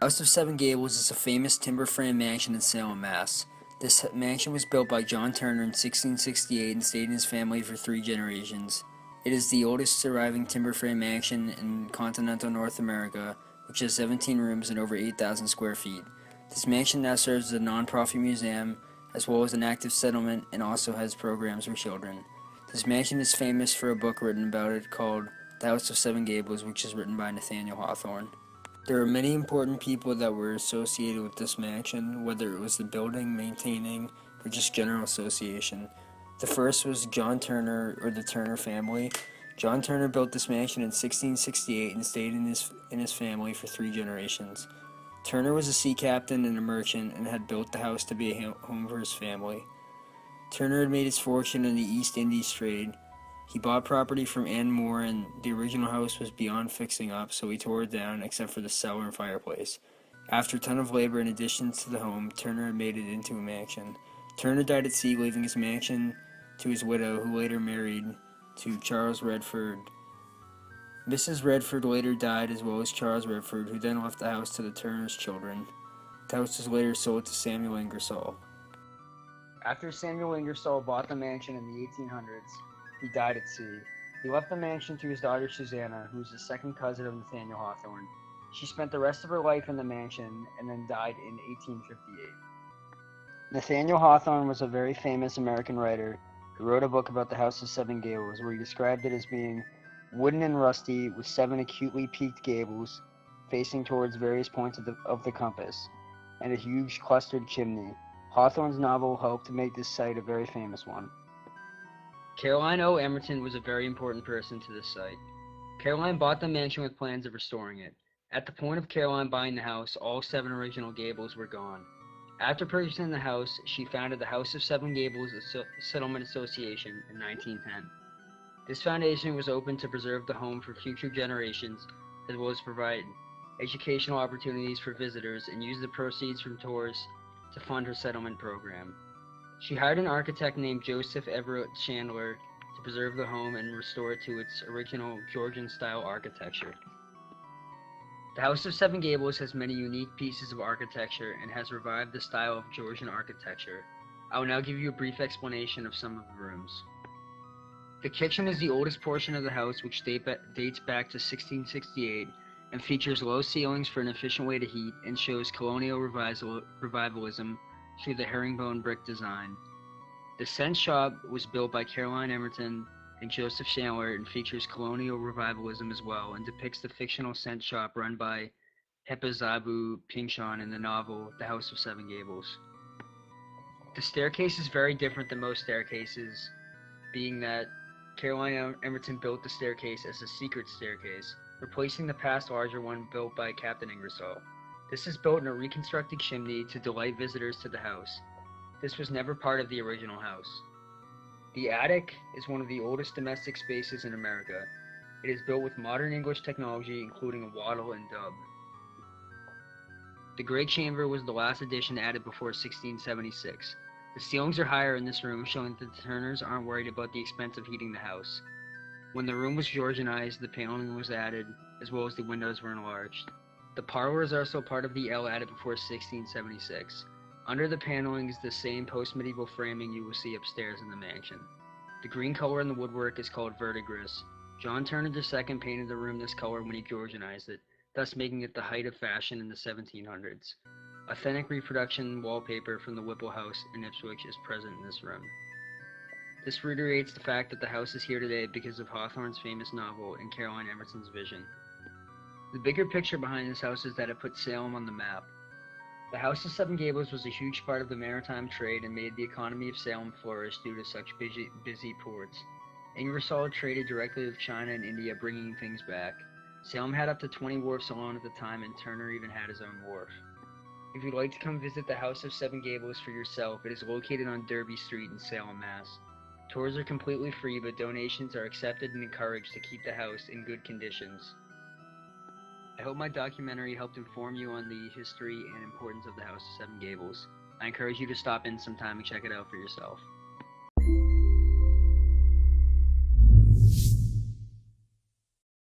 House of Seven Gables is a famous timber frame mansion in Salem, Mass. This mansion was built by John Turner in 1668 and stayed in his family for 3 generations. It is the oldest surviving timber frame mansion in continental North America, which has 17 rooms and over 8,000 square feet. This mansion now serves as a non-profit museum, as well as an active settlement, and also has programs for children. This mansion is famous for a book written about it called The House of Seven Gables, which is written by Nathaniel Hawthorne. There are many important people that were associated with this mansion, whether it was the building, maintaining, or just general association. The first was John Turner, or the Turner family. John Turner built this mansion in 1668 and stayed in his family for 3 generations. Turner was a sea captain and a merchant and had built the house to be a home for his family. Turner had made his fortune in the East Indies trade. He bought property from Ann Moore, and the original house was beyond fixing up, so he tore it down except for the cellar and fireplace. After a ton of labor and additions to the home, Turner had made it into a mansion. Turner died at sea, leaving his mansion to his widow, who later married to Charles Redford. Mrs. Redford later died, as well as Charles Redford, who then left the house to the Turner's children. The house was later sold to Samuel Ingersoll. After Samuel Ingersoll bought the mansion in the 1800s, he died at sea. He left the mansion to his daughter Susanna, who was the second cousin of Nathaniel Hawthorne. She spent the rest of her life in the mansion and then died in 1858. Nathaniel Hawthorne was a very famous American writer who wrote a book about the House of Seven Gables, where he described it as being wooden and rusty, with 7 acutely peaked gables facing towards various points of the compass, and a huge clustered chimney. Hawthorne's novel helped to make this site a very famous one. Caroline O. Emerton was a very important person to this site. Caroline bought the mansion with plans of restoring it. At the point of Caroline buying the house, all 7 original gables were gone. After purchasing the house, she founded the House of Seven Gables Settlement Association in 1910. This foundation was open to preserve the home for future generations, as well as provide educational opportunities for visitors and use the proceeds from tours to fund her settlement program. She hired an architect named Joseph Everett Chandler to preserve the home and restore it to its original Georgian-style architecture. The House of Seven Gables has many unique pieces of architecture and has revived the style of Georgian architecture. I will now give you a brief explanation of some of the rooms. The kitchen is the oldest portion of the house, which dates back to 1668 and features low ceilings for an efficient way to heat and shows colonial revivalism through the herringbone brick design. The scent shop was built by Caroline Emerton and Joseph Chandler and features colonial revivalism as well, and depicts the fictional scent shop run by Hephzibah Pynchon in the novel The House of Seven Gables. The staircase is very different than most staircases, being that Caroline Emerton built the staircase as a secret staircase, replacing the past larger one built by Captain Ingersoll. This is built in a reconstructed chimney to delight visitors to the house. This was never part of the original house. The attic is one of the oldest domestic spaces in America. It is built with modern English technology, including a wattle and dub. The Great Chamber was the last addition added before 1676. The ceilings are higher in this room, showing that the Turners aren't worried about the expense of heating the house. When the room was Georgianized, the paneling was added, as well as the windows were enlarged. The parlor is also part of the L added before 1676. Under the paneling is the same post-medieval framing you will see upstairs in the mansion. The green color in the woodwork is called verdigris. John Turner II painted the room this color when he Georgianized it, thus making it the height of fashion in the 1700s. Authentic reproduction wallpaper from the Whipple House in Ipswich is present in this room. This reiterates the fact that the house is here today because of Hawthorne's famous novel and Caroline Emerton's vision. The bigger picture behind this house is that it put Salem on the map. The House of Seven Gables was a huge part of the maritime trade and made the economy of Salem flourish due to such busy ports. Ingersoll traded directly with China and India, bringing things back. Salem had up to 20 wharfs alone at the time, and Turner even had his own wharf. If you'd like to come visit the House of Seven Gables for yourself, it is located on Derby Street in Salem, Mass. Tours are completely free, but donations are accepted and encouraged to keep the house in good conditions. I hope my documentary helped inform you on the history and importance of the House of Seven Gables. I encourage you to stop in sometime and check it out for yourself.